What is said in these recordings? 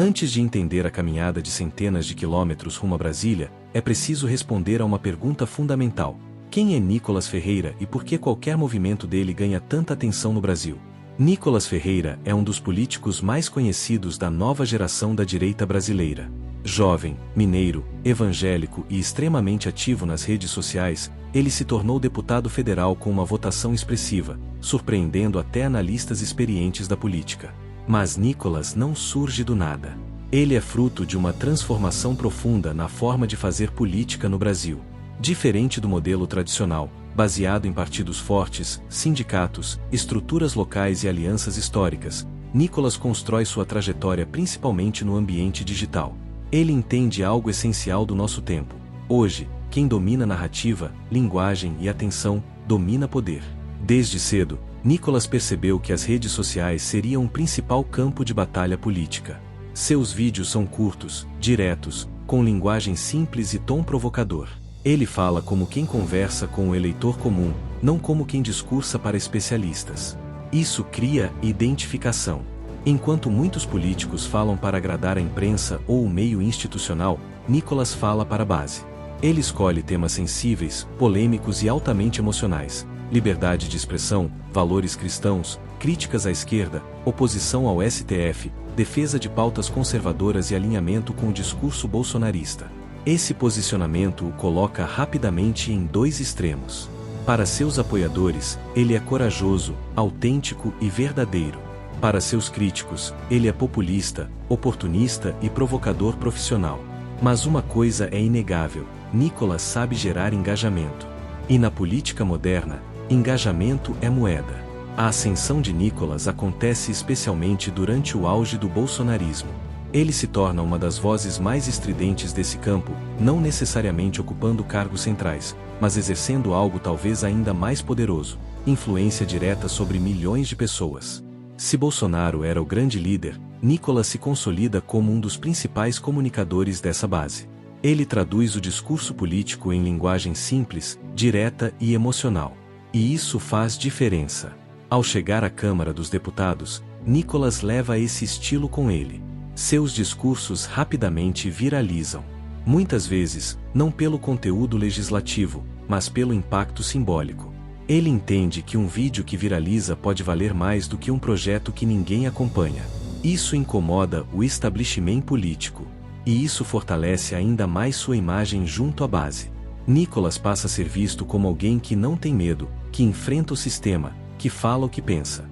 Antes de entender a caminhada de centenas de quilômetros rumo a Brasília, é preciso responder a uma pergunta fundamental. Quem é Nicolas Ferreira e por que qualquer movimento dele ganha tanta atenção no Brasil? Nicolas Ferreira é um dos políticos mais conhecidos da nova geração da direita brasileira. Jovem, mineiro, evangélico e extremamente ativo nas redes sociais, ele se tornou deputado federal com uma votação expressiva, surpreendendo até analistas experientes da política. Mas Nicolas não surge do nada. Ele é fruto de uma transformação profunda na forma de fazer política no Brasil. Diferente do modelo tradicional, baseado em partidos fortes, sindicatos, estruturas locais e alianças históricas, Nicolas constrói sua trajetória principalmente no ambiente digital. Ele entende algo essencial do nosso tempo. Hoje, quem domina narrativa, linguagem e atenção, domina poder. Desde cedo, Nicolas percebeu que as redes sociais seriam o principal campo de batalha política. Seus vídeos são curtos, diretos, com linguagem simples e tom provocador. Ele fala como quem conversa com o eleitor comum, não como quem discursa para especialistas. Isso cria identificação. Enquanto muitos políticos falam para agradar a imprensa ou o meio institucional, Nicolas fala para a base. Ele escolhe temas sensíveis, polêmicos e altamente emocionais: liberdade de expressão, valores cristãos, críticas à esquerda, oposição ao STF, defesa de pautas conservadoras e alinhamento com o discurso bolsonarista. Esse posicionamento o coloca rapidamente em dois extremos. Para seus apoiadores, ele é corajoso, autêntico e verdadeiro. Para seus críticos, ele é populista, oportunista e provocador profissional. Mas uma coisa é inegável: Nicolas sabe gerar engajamento. E na política moderna, engajamento é moeda. A ascensão de Nicolas acontece especialmente durante o auge do bolsonarismo. Ele se torna uma das vozes mais estridentes desse campo, não necessariamente ocupando cargos centrais, mas exercendo algo talvez ainda mais poderoso: influência direta sobre milhões de pessoas. Se Bolsonaro era o grande líder, Nicolas se consolida como um dos principais comunicadores dessa base. Ele traduz o discurso político em linguagem simples, direta e emocional. E isso faz diferença. Ao chegar à Câmara dos Deputados, Nicolas leva esse estilo com ele. Seus discursos rapidamente viralizam. Muitas vezes, não pelo conteúdo legislativo, mas pelo impacto simbólico. Ele entende que um vídeo que viraliza pode valer mais do que um projeto que ninguém acompanha. Isso incomoda o establishment político. E isso fortalece ainda mais sua imagem junto à base. Nicolas passa a ser visto como alguém que não tem medo, que enfrenta o sistema, que fala o que pensa.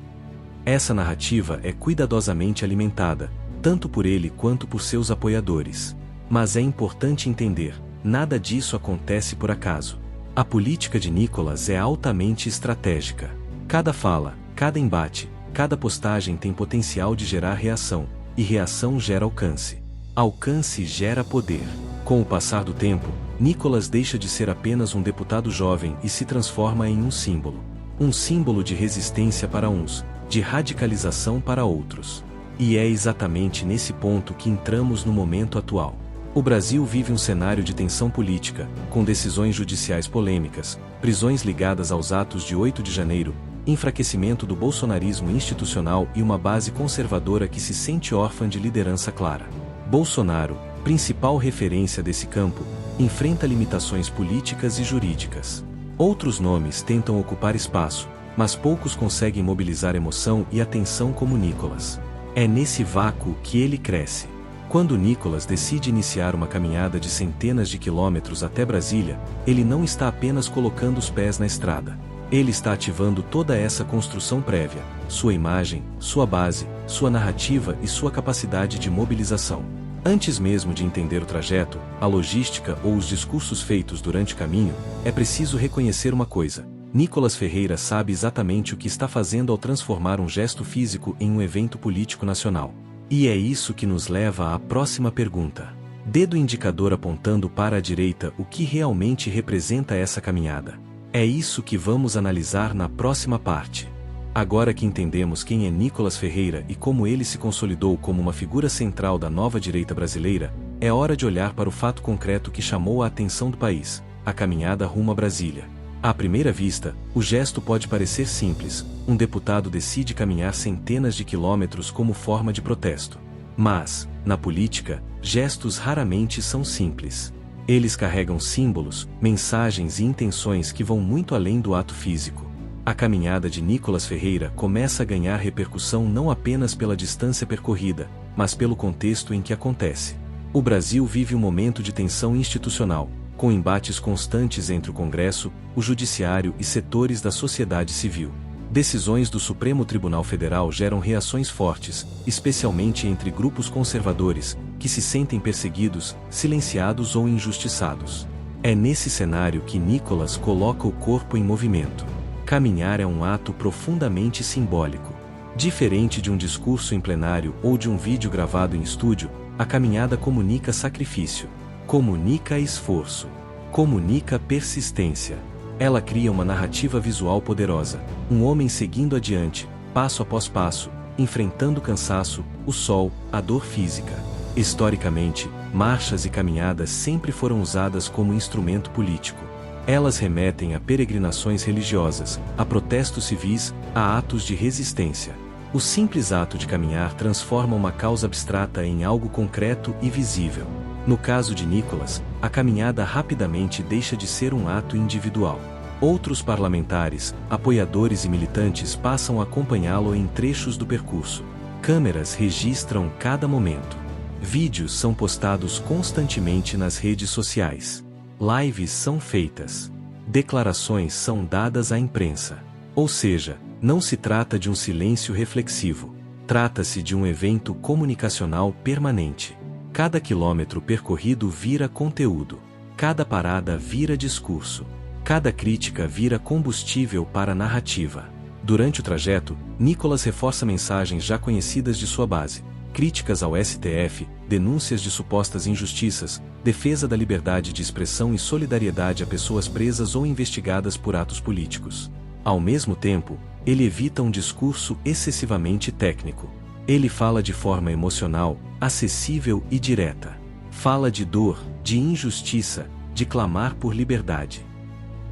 Essa narrativa é cuidadosamente alimentada, tanto por ele quanto por seus apoiadores. Mas é importante entender: nada disso acontece por acaso. A política de Nicolas é altamente estratégica. Cada fala, cada embate, cada postagem tem potencial de gerar reação, e reação gera alcance. Alcance gera poder. Com o passar do tempo, Nicolas deixa de ser apenas um deputado jovem e se transforma em um símbolo. Um símbolo de resistência para uns, de radicalização para outros. E é exatamente nesse ponto que entramos no momento atual. O Brasil vive um cenário de tensão política, com decisões judiciais polêmicas, prisões ligadas aos atos de 8 de janeiro, enfraquecimento do bolsonarismo institucional e uma base conservadora que se sente órfã de liderança clara. Bolsonaro, principal referência desse campo, enfrenta limitações políticas e jurídicas. Outros nomes tentam ocupar espaço, mas poucos conseguem mobilizar emoção e atenção como Nicolas. É nesse vácuo que ele cresce. Quando Nicolas decide iniciar uma caminhada de centenas de quilômetros até Brasília, ele não está apenas colocando os pés na estrada. Ele está ativando toda essa construção prévia: sua imagem, sua base, sua narrativa e sua capacidade de mobilização. Antes mesmo de entender o trajeto, a logística ou os discursos feitos durante o caminho, é preciso reconhecer uma coisa: Nicolas Ferreira sabe exatamente o que está fazendo ao transformar um gesto físico em um evento político nacional. E é isso que nos leva à próxima pergunta. Dedo indicador apontando para a direita: o que realmente representa essa caminhada? É isso que vamos analisar na próxima parte. Agora que entendemos quem é Nicolas Ferreira e como ele se consolidou como uma figura central da nova direita brasileira, é hora de olhar para o fato concreto que chamou a atenção do país: a caminhada rumo a Brasília. À primeira vista, o gesto pode parecer simples: um deputado decide caminhar centenas de quilômetros como forma de protesto. Mas, na política, gestos raramente são simples. Eles carregam símbolos, mensagens e intenções que vão muito além do ato físico. A caminhada de Nicolas Ferreira começa a ganhar repercussão não apenas pela distância percorrida, mas pelo contexto em que acontece. O Brasil vive um momento de tensão institucional, com embates constantes entre o Congresso, o Judiciário e setores da sociedade civil. Decisões do Supremo Tribunal Federal geram reações fortes, especialmente entre grupos conservadores, que se sentem perseguidos, silenciados ou injustiçados. É nesse cenário que Nicolas coloca o corpo em movimento. Caminhar é um ato profundamente simbólico. Diferente de um discurso em plenário ou de um vídeo gravado em estúdio, a caminhada comunica sacrifício, comunica esforço, comunica persistência. Ela cria uma narrativa visual poderosa, um homem seguindo adiante, passo após passo, enfrentando o cansaço, o sol, a dor física. Historicamente, marchas e caminhadas sempre foram usadas como instrumento político. Elas remetem a peregrinações religiosas, a protestos civis, a atos de resistência. O simples ato de caminhar transforma uma causa abstrata em algo concreto e visível. No caso de Nicolas, a caminhada rapidamente deixa de ser um ato individual. Outros parlamentares, apoiadores e militantes passam a acompanhá-lo em trechos do percurso. Câmeras registram cada momento. Vídeos são postados constantemente nas redes sociais. Lives são feitas. Declarações são dadas à imprensa. Ou seja, não se trata de um silêncio reflexivo. Trata-se de um evento comunicacional permanente. Cada quilômetro percorrido vira conteúdo. Cada parada vira discurso. Cada crítica vira combustível para a narrativa. Durante o trajeto, Nicolas reforça mensagens já conhecidas de sua base. Críticas ao STF, denúncias de supostas injustiças, defesa da liberdade de expressão e solidariedade a pessoas presas ou investigadas por atos políticos. Ao mesmo tempo, ele evita um discurso excessivamente técnico. Ele fala de forma emocional, acessível e direta. Fala de dor, de injustiça, de clamar por liberdade.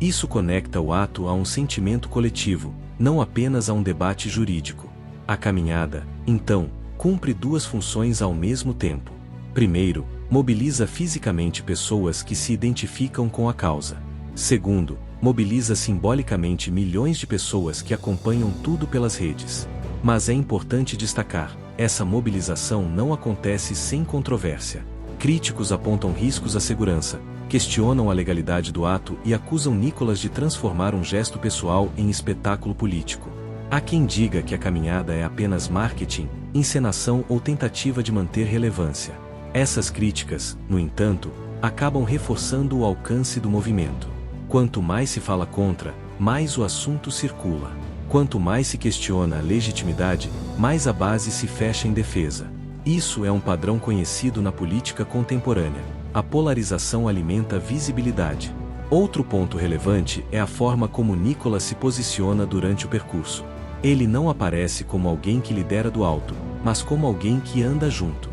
Isso conecta o ato a um sentimento coletivo, não apenas a um debate jurídico. A caminhada, então, cumpre duas funções ao mesmo tempo. Primeiro, mobiliza fisicamente pessoas que se identificam com a causa. Segundo, mobiliza simbolicamente milhões de pessoas que acompanham tudo pelas redes. Mas é importante destacar, essa mobilização não acontece sem controvérsia. Críticos apontam riscos à segurança, questionam a legalidade do ato e acusam Nicolas de transformar um gesto pessoal em espetáculo político. Há quem diga que a caminhada é apenas marketing, encenação ou tentativa de manter relevância. Essas críticas, no entanto, acabam reforçando o alcance do movimento. Quanto mais se fala contra, mais o assunto circula. Quanto mais se questiona a legitimidade, mais a base se fecha em defesa. Isso é um padrão conhecido na política contemporânea. A polarização alimenta a visibilidade. Outro ponto relevante é a forma como Nicolas se posiciona durante o percurso. Ele não aparece como alguém que lidera do alto, mas como alguém que anda junto.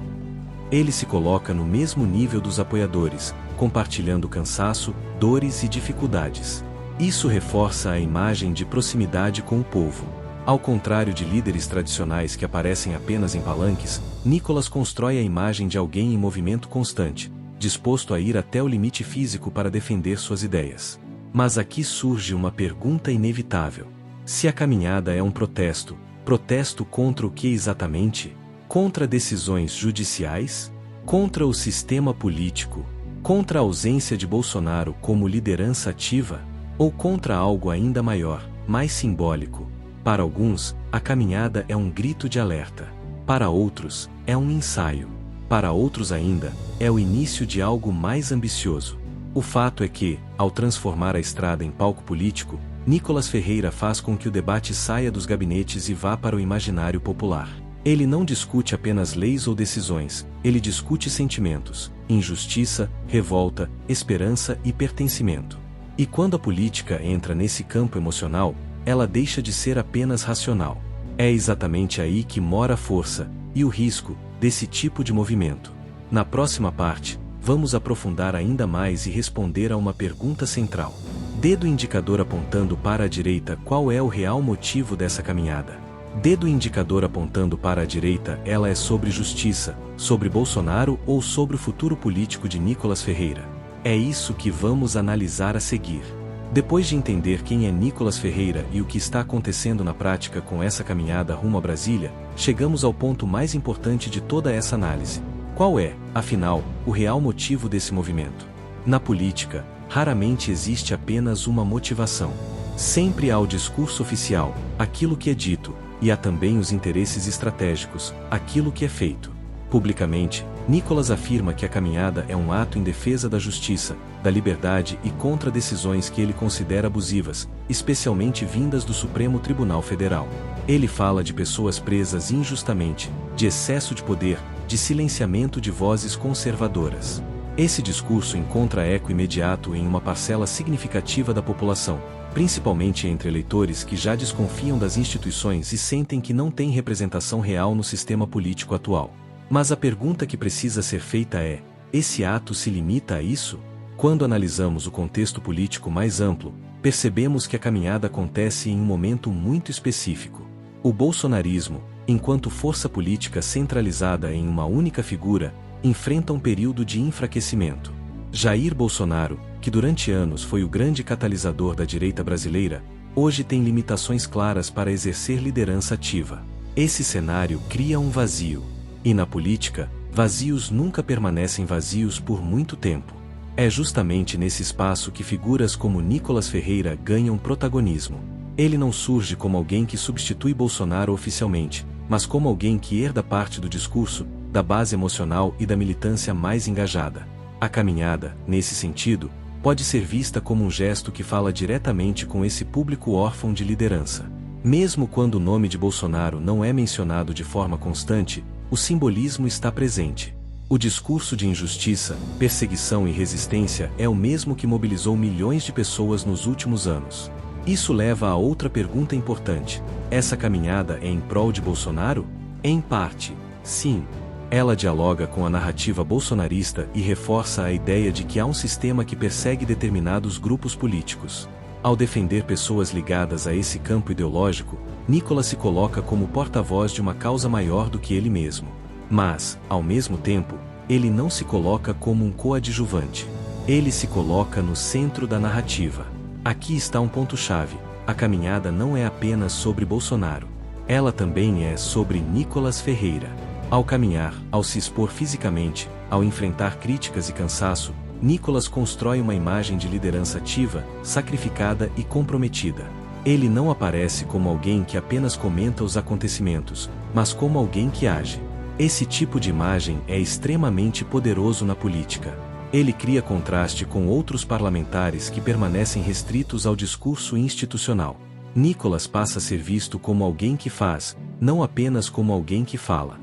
Ele se coloca no mesmo nível dos apoiadores, compartilhando cansaço, dores e dificuldades. Isso reforça a imagem de proximidade com o povo. Ao contrário de líderes tradicionais que aparecem apenas em palanques, Nicolas constrói a imagem de alguém em movimento constante, disposto a ir até o limite físico para defender suas ideias. Mas aqui surge uma pergunta inevitável. Se a caminhada é um protesto, protesto contra o que exatamente? Contra decisões judiciais? Contra o sistema político? Contra a ausência de Bolsonaro como liderança ativa? Ou contra algo ainda maior, mais simbólico? Para alguns, a caminhada é um grito de alerta. Para outros, é um ensaio. Para outros ainda, é o início de algo mais ambicioso. O fato é que, ao transformar a estrada em palco político, Nicolas Ferreira faz com que o debate saia dos gabinetes e vá para o imaginário popular. Ele não discute apenas leis ou decisões, ele discute sentimentos, injustiça, revolta, esperança e pertencimento. E quando a política entra nesse campo emocional, ela deixa de ser apenas racional. É exatamente aí que mora a força e o risco desse tipo de movimento. Na próxima parte, vamos aprofundar ainda mais e responder a uma pergunta central. Dedo indicador apontando para a direita, qual é o real motivo dessa caminhada? Dedo indicador apontando para a direita, ela é sobre justiça, sobre Bolsonaro ou sobre o futuro político de Nicolas Ferreira? É isso que vamos analisar a seguir. Depois de entender quem é Nicolas Ferreira e o que está acontecendo na prática com essa caminhada rumo a Brasília, chegamos ao ponto mais importante de toda essa análise. Qual é, afinal, o real motivo desse movimento? Na política, raramente existe apenas uma motivação. Sempre há o discurso oficial, aquilo que é dito, e há também os interesses estratégicos, aquilo que é feito. Publicamente, Nicolas afirma que a caminhada é um ato em defesa da justiça, da liberdade e contra decisões que ele considera abusivas, especialmente vindas do Supremo Tribunal Federal. Ele fala de pessoas presas injustamente, de excesso de poder, de silenciamento de vozes conservadoras. Esse discurso encontra eco imediato em uma parcela significativa da população, principalmente entre eleitores que já desconfiam das instituições e sentem que não têm representação real no sistema político atual. Mas a pergunta que precisa ser feita é: esse ato se limita a isso? Quando analisamos o contexto político mais amplo, percebemos que a caminhada acontece em um momento muito específico. O bolsonarismo, enquanto força política centralizada em uma única figura, enfrenta um período de enfraquecimento. Jair Bolsonaro, que durante anos foi o grande catalisador da direita brasileira, hoje tem limitações claras para exercer liderança ativa. Esse cenário cria um vazio. E na política, vazios nunca permanecem vazios por muito tempo. É justamente nesse espaço que figuras como Nicolas Ferreira ganham protagonismo. Ele não surge como alguém que substitui Bolsonaro oficialmente, mas como alguém que herda parte do discurso, da base emocional e da militância mais engajada. A caminhada, nesse sentido, pode ser vista como um gesto que fala diretamente com esse público órfão de liderança. Mesmo quando o nome de Bolsonaro não é mencionado de forma constante, o simbolismo está presente. O discurso de injustiça, perseguição e resistência é o mesmo que mobilizou milhões de pessoas nos últimos anos. Isso leva a outra pergunta importante: essa caminhada é em prol de Bolsonaro? Em parte, sim. Ela dialoga com a narrativa bolsonarista e reforça a ideia de que há um sistema que persegue determinados grupos políticos. Ao defender pessoas ligadas a esse campo ideológico, Nicolas se coloca como porta-voz de uma causa maior do que ele mesmo. Mas, ao mesmo tempo, ele não se coloca como um coadjuvante. Ele se coloca no centro da narrativa. Aqui está um ponto-chave: a caminhada não é apenas sobre Bolsonaro. Ela também é sobre Nicolas Ferreira. Ao caminhar, ao se expor fisicamente, ao enfrentar críticas e cansaço, Nicolas constrói uma imagem de liderança ativa, sacrificada e comprometida. Ele não aparece como alguém que apenas comenta os acontecimentos, mas como alguém que age. Esse tipo de imagem é extremamente poderoso na política. Ele cria contraste com outros parlamentares que permanecem restritos ao discurso institucional. Nicolas passa a ser visto como alguém que faz, não apenas como alguém que fala.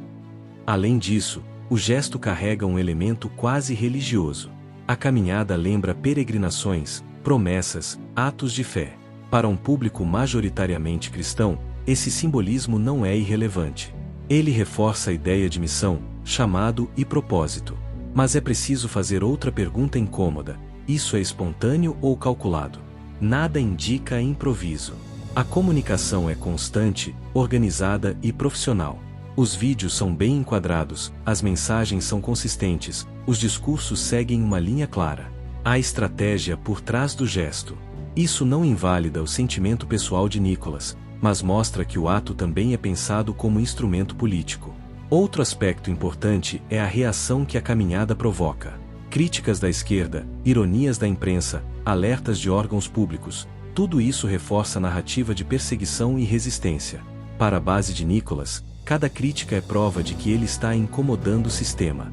Além disso, o gesto carrega um elemento quase religioso. A caminhada lembra peregrinações, promessas, atos de fé. Para um público majoritariamente cristão, esse simbolismo não é irrelevante. Ele reforça a ideia de missão, chamado e propósito. Mas é preciso fazer outra pergunta incômoda: isso é espontâneo ou calculado? Nada indica improviso. A comunicação é constante, organizada e profissional. Os vídeos são bem enquadrados, as mensagens são consistentes, os discursos seguem uma linha clara. Há estratégia por trás do gesto. Isso não invalida o sentimento pessoal de Nicolas, mas mostra que o ato também é pensado como instrumento político. Outro aspecto importante é a reação que a caminhada provoca. Críticas da esquerda, ironias da imprensa, alertas de órgãos públicos, tudo isso reforça a narrativa de perseguição e resistência. Para a base de Nicolas, cada crítica é prova de que ele está incomodando o sistema.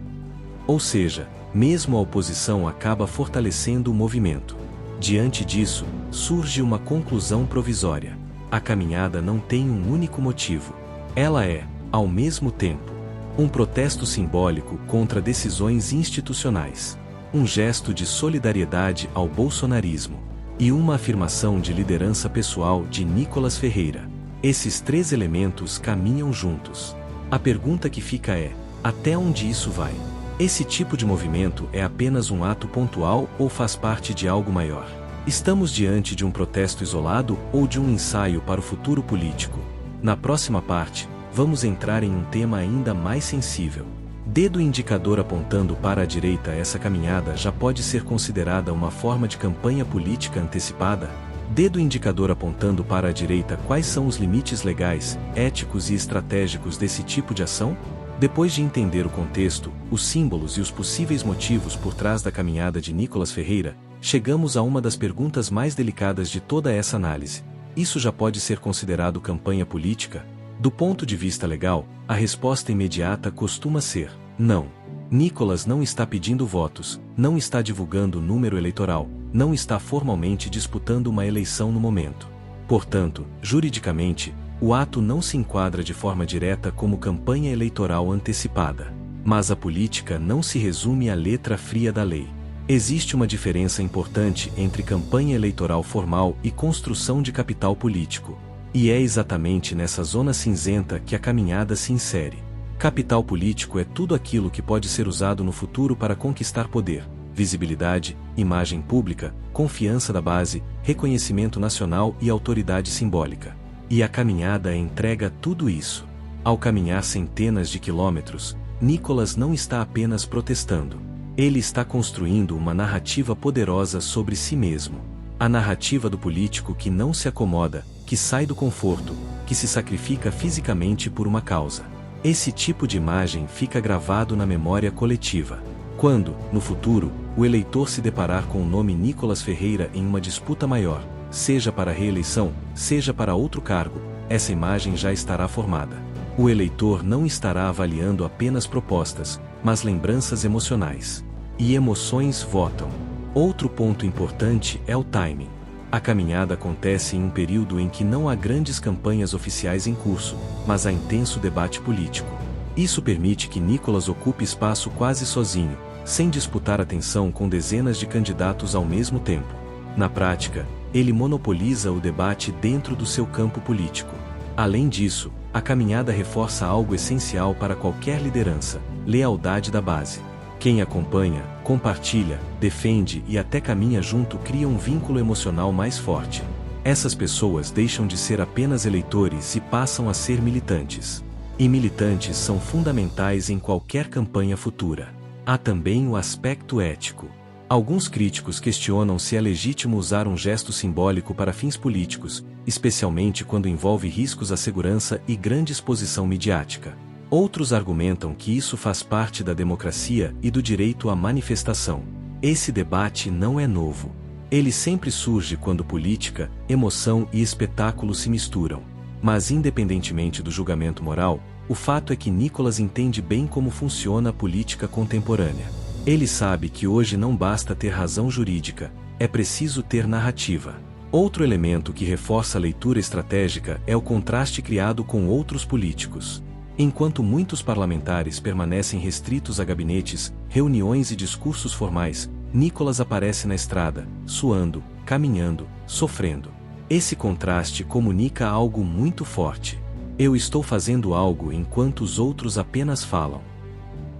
Ou seja, mesmo a oposição acaba fortalecendo o movimento. Diante disso, surge uma conclusão provisória. A caminhada não tem um único motivo. Ela é, ao mesmo tempo, um protesto simbólico contra decisões institucionais, um gesto de solidariedade ao bolsonarismo e uma afirmação de liderança pessoal de Nicolas Ferreira. Esses três elementos caminham juntos. A pergunta que fica é: até onde isso vai? Esse tipo de movimento é apenas um ato pontual ou faz parte de algo maior? Estamos diante de um protesto isolado ou de um ensaio para o futuro político? Na próxima parte, vamos entrar em um tema ainda mais sensível. Dedo indicador apontando para a direita. Essa caminhada já pode ser considerada uma forma de campanha política antecipada? Dedo indicador apontando para a direita. Quais são os limites legais, éticos e estratégicos desse tipo de ação? Depois de entender o contexto, os símbolos e os possíveis motivos por trás da caminhada de Nicolas Ferreira, chegamos a uma das perguntas mais delicadas de toda essa análise. Isso já pode ser considerado campanha política? Do ponto de vista legal, a resposta imediata costuma ser: não. Nicolas não está pedindo votos, não está divulgando número eleitoral, não está formalmente disputando uma eleição no momento. Portanto, juridicamente, o ato não se enquadra de forma direta como campanha eleitoral antecipada. Mas a política não se resume à letra fria da lei. Existe uma diferença importante entre campanha eleitoral formal e construção de capital político. E é exatamente nessa zona cinzenta que a caminhada se insere. Capital político é tudo aquilo que pode ser usado no futuro para conquistar poder, visibilidade, imagem pública, confiança da base, reconhecimento nacional e autoridade simbólica. E a caminhada entrega tudo isso. Ao caminhar centenas de quilômetros, Nicolas não está apenas protestando. Ele está construindo uma narrativa poderosa sobre si mesmo. A narrativa do político que não se acomoda, que sai do conforto, que se sacrifica fisicamente por uma causa. Esse tipo de imagem fica gravado na memória coletiva. Quando, no futuro, o eleitor se deparar com o nome Nicolas Ferreira em uma disputa maior, seja para a reeleição, seja para outro cargo, essa imagem já estará formada. O eleitor não estará avaliando apenas propostas, mas lembranças emocionais. E emoções votam. Outro ponto importante é o timing. A caminhada acontece em um período em que não há grandes campanhas oficiais em curso, mas há intenso debate político. Isso permite que Nicolas ocupe espaço quase sozinho, sem disputar atenção com dezenas de candidatos ao mesmo tempo. Na prática, ele monopoliza o debate dentro do seu campo político. Além disso, a caminhada reforça algo essencial para qualquer liderança: lealdade da base. Quem acompanha, compartilha, defende e até caminha junto cria um vínculo emocional mais forte. Essas pessoas deixam de ser apenas eleitores e passam a ser militantes. E militantes são fundamentais em qualquer campanha futura. Há também o aspecto ético. Alguns críticos questionam se é legítimo usar um gesto simbólico para fins políticos, especialmente quando envolve riscos à segurança e grande exposição midiática. Outros argumentam que isso faz parte da democracia e do direito à manifestação. Esse debate não é novo. Ele sempre surge quando política, emoção e espetáculo se misturam. Mas independentemente do julgamento moral, o fato é que Nicolas entende bem como funciona a política contemporânea. Ele sabe que hoje não basta ter razão jurídica, é preciso ter narrativa. Outro elemento que reforça a leitura estratégica é o contraste criado com outros políticos. Enquanto muitos parlamentares permanecem restritos a gabinetes, reuniões e discursos formais, Nicolas aparece na estrada, suando, caminhando, sofrendo. Esse contraste comunica algo muito forte. Eu estou fazendo algo enquanto os outros apenas falam.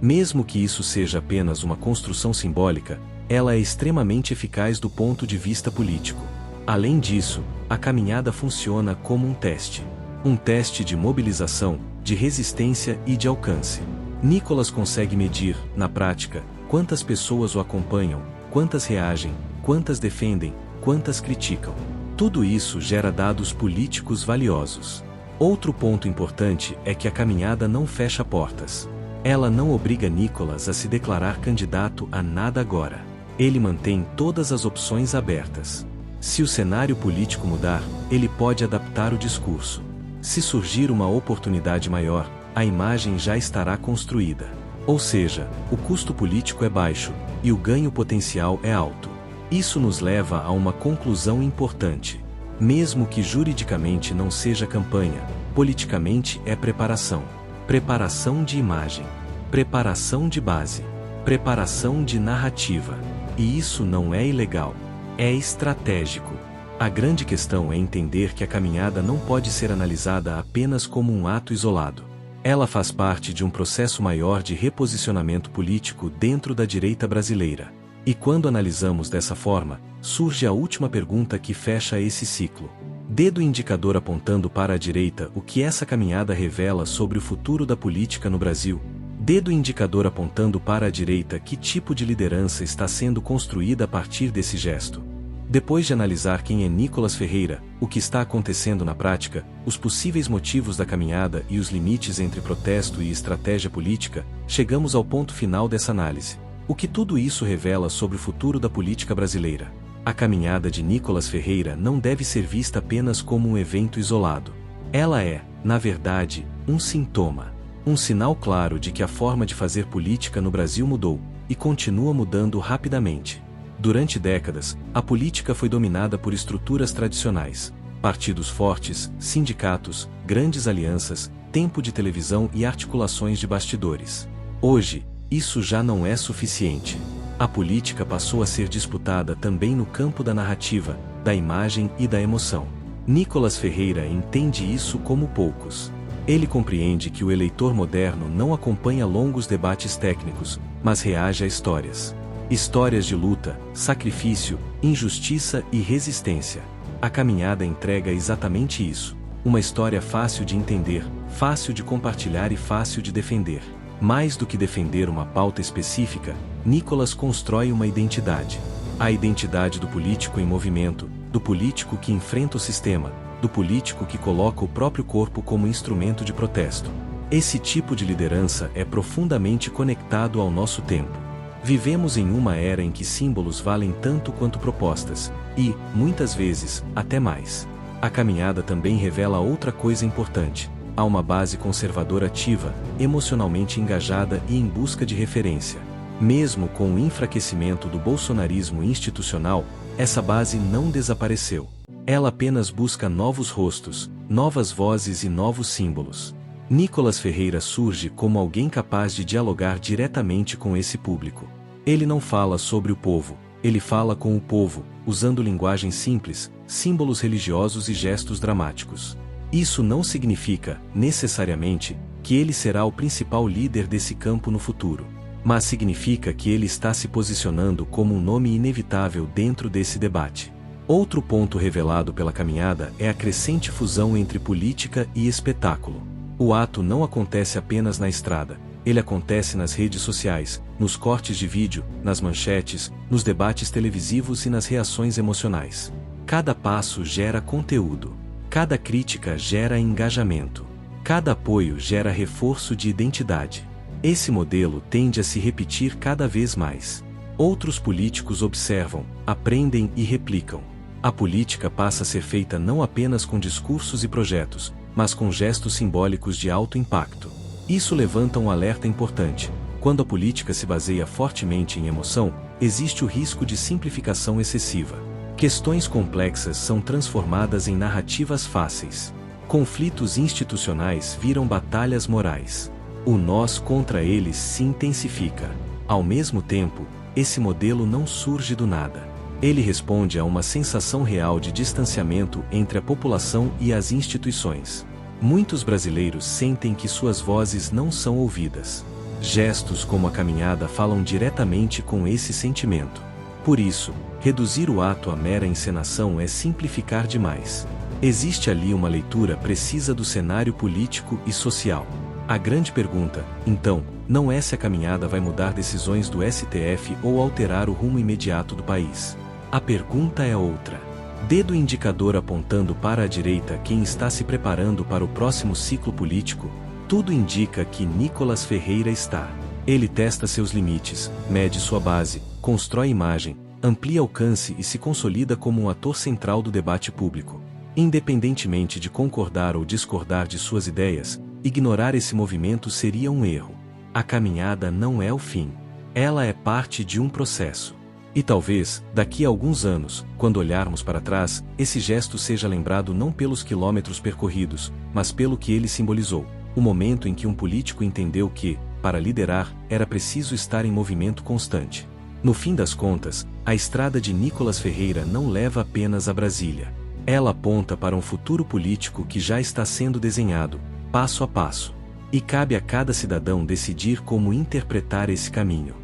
Mesmo que isso seja apenas uma construção simbólica, ela é extremamente eficaz do ponto de vista político. Além disso, a caminhada funciona como um teste. Um teste de mobilização, de resistência e de alcance. Nicolas consegue medir, na prática, quantas pessoas o acompanham, quantas reagem, quantas defendem, quantas criticam. Tudo isso gera dados políticos valiosos. Outro ponto importante é que a caminhada não fecha portas. Ela não obriga Nicolas a se declarar candidato a nada agora. Ele mantém todas as opções abertas. Se o cenário político mudar, ele pode adaptar o discurso. Se surgir uma oportunidade maior, a imagem já estará construída. Ou seja, o custo político é baixo, e o ganho potencial é alto. Isso nos leva a uma conclusão importante. Mesmo que juridicamente não seja campanha, politicamente é preparação. Preparação de imagem. Preparação de base. Preparação de narrativa. E isso não é ilegal. É estratégico. A grande questão é entender que a caminhada não pode ser analisada apenas como um ato isolado. Ela faz parte de um processo maior de reposicionamento político dentro da direita brasileira. E quando analisamos dessa forma, surge a última pergunta que fecha esse ciclo. Dedo indicador apontando para a direita. O que essa caminhada revela sobre o futuro da política no Brasil? Dedo indicador apontando para a direita. Que tipo de liderança está sendo construída a partir desse gesto? Depois de analisar quem é Nicolas Ferreira, o que está acontecendo na prática, os possíveis motivos da caminhada e os limites entre protesto e estratégia política, chegamos ao ponto final dessa análise. O que tudo isso revela sobre o futuro da política brasileira? A caminhada de Nicolas Ferreira não deve ser vista apenas como um evento isolado. Ela é, na verdade, um sintoma. Um sinal claro de que a forma de fazer política no Brasil mudou, e continua mudando rapidamente. Durante décadas, a política foi dominada por estruturas tradicionais. Partidos fortes, sindicatos, grandes alianças, tempo de televisão e articulações de bastidores. Hoje, isso já não é suficiente. A política passou a ser disputada também no campo da narrativa, da imagem e da emoção. Nicolas Ferreira entende isso como poucos. Ele compreende que o eleitor moderno não acompanha longos debates técnicos, mas reage a histórias. Histórias de luta, sacrifício, injustiça e resistência. A caminhada entrega exatamente isso. Uma história fácil de entender, fácil de compartilhar e fácil de defender. Mais do que defender uma pauta específica, Nicolas constrói uma identidade. A identidade do político em movimento, do político que enfrenta o sistema, do político que coloca o próprio corpo como instrumento de protesto. Esse tipo de liderança é profundamente conectado ao nosso tempo. Vivemos em uma era em que símbolos valem tanto quanto propostas, e, muitas vezes, até mais. A caminhada também revela outra coisa importante. Há uma base conservadora ativa, emocionalmente engajada e em busca de referência. Mesmo com o enfraquecimento do bolsonarismo institucional, essa base não desapareceu. Ela apenas busca novos rostos, novas vozes e novos símbolos. Nicolas Ferreira surge como alguém capaz de dialogar diretamente com esse público. Ele não fala sobre o povo, ele fala com o povo, usando linguagem simples, símbolos religiosos e gestos dramáticos. Isso não significa, necessariamente, que ele será o principal líder desse campo no futuro, mas significa que ele está se posicionando como um nome inevitável dentro desse debate. Outro ponto revelado pela caminhada é a crescente fusão entre política e espetáculo. O ato não acontece apenas na estrada, ele acontece nas redes sociais, nos cortes de vídeo, nas manchetes, nos debates televisivos e nas reações emocionais. Cada passo gera conteúdo. Cada crítica gera engajamento. Cada apoio gera reforço de identidade. Esse modelo tende a se repetir cada vez mais. Outros políticos observam, aprendem e replicam. A política passa a ser feita não apenas com discursos e projetos, mas com gestos simbólicos de alto impacto. Isso levanta um alerta importante. Quando a política se baseia fortemente em emoção, existe o risco de simplificação excessiva. Questões complexas são transformadas em narrativas fáceis. Conflitos institucionais viram batalhas morais. O nós contra eles se intensifica. Ao mesmo tempo, esse modelo não surge do nada. Ele responde a uma sensação real de distanciamento entre a população e as instituições. Muitos brasileiros sentem que suas vozes não são ouvidas. Gestos como a caminhada falam diretamente com esse sentimento. Por isso, reduzir o ato à mera encenação é simplificar demais. Existe ali uma leitura precisa do cenário político e social. A grande pergunta, então, não é se a caminhada vai mudar decisões do STF ou alterar o rumo imediato do país. A pergunta é outra. Dedo indicador apontando para a direita. Quem está se preparando para o próximo ciclo político? Tudo indica que Nicolas Ferreira está. Ele testa seus limites, mede sua base, constrói imagem, amplia alcance e se consolida como um ator central do debate público. Independentemente de concordar ou discordar de suas ideias, ignorar esse movimento seria um erro. A caminhada não é o fim. Ela é parte de um processo. E talvez, daqui a alguns anos, quando olharmos para trás, esse gesto seja lembrado não pelos quilômetros percorridos, mas pelo que ele simbolizou. O momento em que um político entendeu que, para liderar, era preciso estar em movimento constante. No fim das contas, a estrada de Nicolas Ferreira não leva apenas a Brasília. Ela aponta para um futuro político que já está sendo desenhado, passo a passo. E cabe a cada cidadão decidir como interpretar esse caminho.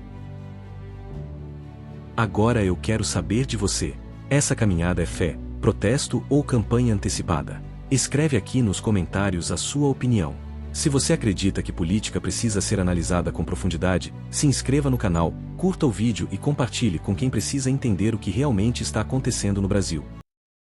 Agora eu quero saber de você. Essa caminhada é fé, protesto ou campanha antecipada? Escreve aqui nos comentários a sua opinião. Se você acredita que política precisa ser analisada com profundidade, se inscreva no canal, curta o vídeo e compartilhe com quem precisa entender o que realmente está acontecendo no Brasil.